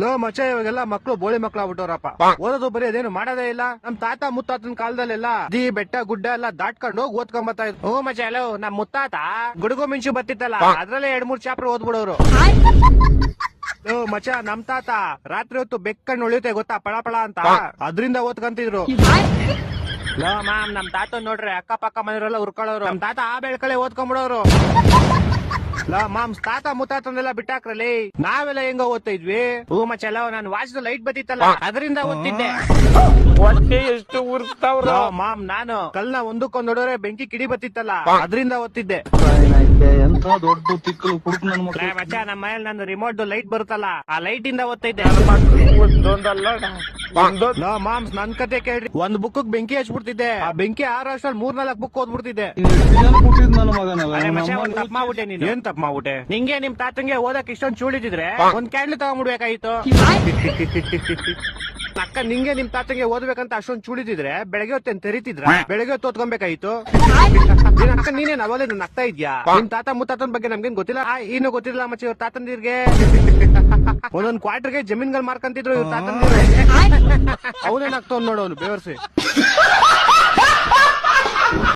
Low ಮಚ್ಚ ಇವಾಗೆಲ್ಲ ಮಕ್ಳು ಬೋಳಿ ಮಕ್ಳು ಆಗ್ಬಿಟ್ಟವ್ರಪ್ಪ. ಓದೋದು ಬರೀ ಅದೇನು ಮಾಡೋದೇ ಇಲ್ಲ. ನಮ್ ತಾತ ಮುತ್ತಾತನ ಕಾಲದಲ್ಲೆಲ್ಲ ದಿ ಬೆಟ್ಟ ಗುಡ್ಡ ಎಲ್ಲ ದಾಟ್ಕೊಂಡು ಹೋಗಿ ಓದ್ಕೊಂಡ್ ಬರ್ತಾ ಇದ್ರು. ಓ ಮಚ್ಚ ಹಲೋ ನಮ್ ಮುತ್ತಾತ ಗುಡುಗು ಮಿಂಚು ಬತ್ತಿತ್ತಲ್ಲ ಅದ್ರಲ್ಲೇ 2-3 ಚಾಪ್ಟರ್ ಓದ್ಬಿಡೋರು. ಓ ಮಚ್ಚ ನಮ್ ತಾತ ರಾತ್ರಿ ಹೊತ್ತು ಬೆಕ್ಕಣ್ಣು ಉಳಿಯುತ್ತೆ ಗೊತ್ತಾ ಪಳ ಪಳ ಅಂತ ಅದ್ರಿಂದ ಓದ್ಕಂತಿದ್ರು. ಲೋ ಮ್ಯಾಮ್ ನಮ್ ತಾತ ನೋಡ್ರಿ ಅಕ್ಕ ಪಕ್ಕ ಮನೆಯವರೆಲ್ಲ ಉರ್ಕೊಳ್ಳೋರು. ನಮ್ ತಾತ ಆ ಬೆಳ್ಕಳೆ ಓದ್ಕೊಂಡ್ಬಿಡೋರು. ಲೋ ಮಾಮ್ಸ್ ತಾತ ಮುತ್ತಾತನೆಲ್ಲ ಬಿಟ್ಟಾಕ್ರಲ್ಲಿ ನಾವೆಲ್ಲ ಹೆಂಗ ಓದ್ತಾ ಇದ್ವಿ. ಹೂ ಮಚ್ಚಲ್ಲ ನಾನು ವಾಚ್ದು ಲೈಟ್ ಬತ್ತಿತ್ತಲ್ಲ ಅದರಿಂದ ಓದ್ತಿದ್ದೆ. ಹೊಟ್ಟೆ ಎಷ್ಟು ಉರ್ಸ್ತಾವ್ರ ಮಾಮ್ ನಾನು ಕಲ್ನ ಒಂದಕ್ಕೊಂದ್ ಹೊಡೋರೆ ಬೆಂಕಿ ಕಿಡಿ ಬತ್ತಿತ್ತಲ್ಲ ಅದರಿಂದ ಓದ್ತಿದ್ದೆ. ಎಂತ ದೊಡ್ಡ ತಿಕ್ಕಲು ಕುಡುಕ್ ನನ್ ಮಕ್ಳು. ಮಚ್ಚ ನಮ್ಮ ಮನೇಲಿ ನಾನು ರಿಮೋಟ್ ಲೈಟ್ ಬರುತ್ತಲ್ಲ ಆ ಲೈಟ್ ಇಂದ ಓದ್ತಾ ಇದ್ದೆ. ಒಂದೊಂದಲ್ಲ ಲೋ ಮಾಮ್ಸ್ ನನ್ ಕತೆ ಕೇಳ್ರಿ. ಒಂದ್ ಬುಕ್ ಬೆಂಕಿ ಹಚ್ಬಿಡ್ತಿದ್ದೆ. ಆ ಬೆಂಕಿ 6 ವರ್ಷದಲ್ಲಿ 3-4 ಬುಕ್ ಓದ್ಬಿಡ್ತಿದ್ದೆ. ಕೊಟ್ಟಿದ್ ನನ್ನ ಮಗನಲ್ಲ. ಒಂದ್ ತಪ್ಪ ಮಾಡ್ಬಿಟ್ಟೆ ನೀನು. ಏನ್ ತಪ್ಪ ಮಾಡ್ಬಿಟ್ಟೆ? ನಿಂಗೆ ನಿಮ್ ತಾತಂಗೆ ಓದಕ್ ಇಷ್ಟೊಂದ್ ಚೂಳಿದಿದ್ರೆ ಒಂದ್ ಕ್ಯಾಂಡ್ಲ್ ತಗೊಂಡ್ಬಿಡ್ಬೇಕಾಯ್ತು. ಅಕ್ಕ ನಿಂಗೆ ನಿಮ್ ತಾತಂಗೆ ಓದ್ಬೇಕಂತ ಅಷ್ಟೊಂದ್ ಚೂಳಿದಿದ್ರೆ ಬೆಳಗ್ಗೆ ಹೊತ್ತೇನ್ ತೆರಿತಿದ್ರ? ಬೆಳಗ್ಗೆ ಹೊತ್ತು ಓದ್ಕೊಬೇಕಾಯ್ತು. ಅಕ್ಕ ನೀನೇನ್ ಅವಲೇ ನಗ್ತಾ ಇದ್ಯಾ? ನಿಮ್ ತಾತ ಮುತ್ತಾತನ ಬಗ್ಗೆ ನಮ್ಗೇನ್ ಗೊತ್ತಿಲ್ಲ. ಏನು ಗೊತ್ತಿಲ್ಲ ಮಚ್ಚ ಇವ್ರ ತಾತಂದಿರ್ಗೆ. ಒಂದೊಂದ್ ಕ್ವಾರ್ಟರ್ಗೆ ಜಮೀನ್ಗಳು ಮಾರ್ಕಂತಿದ್ರು ಇವ್ರ ತಾತಂದಿರು. ಅವನೇನಾಗ್ತಾವ್ ನೋಡೋನು ಬೇವರ್ಸಿ.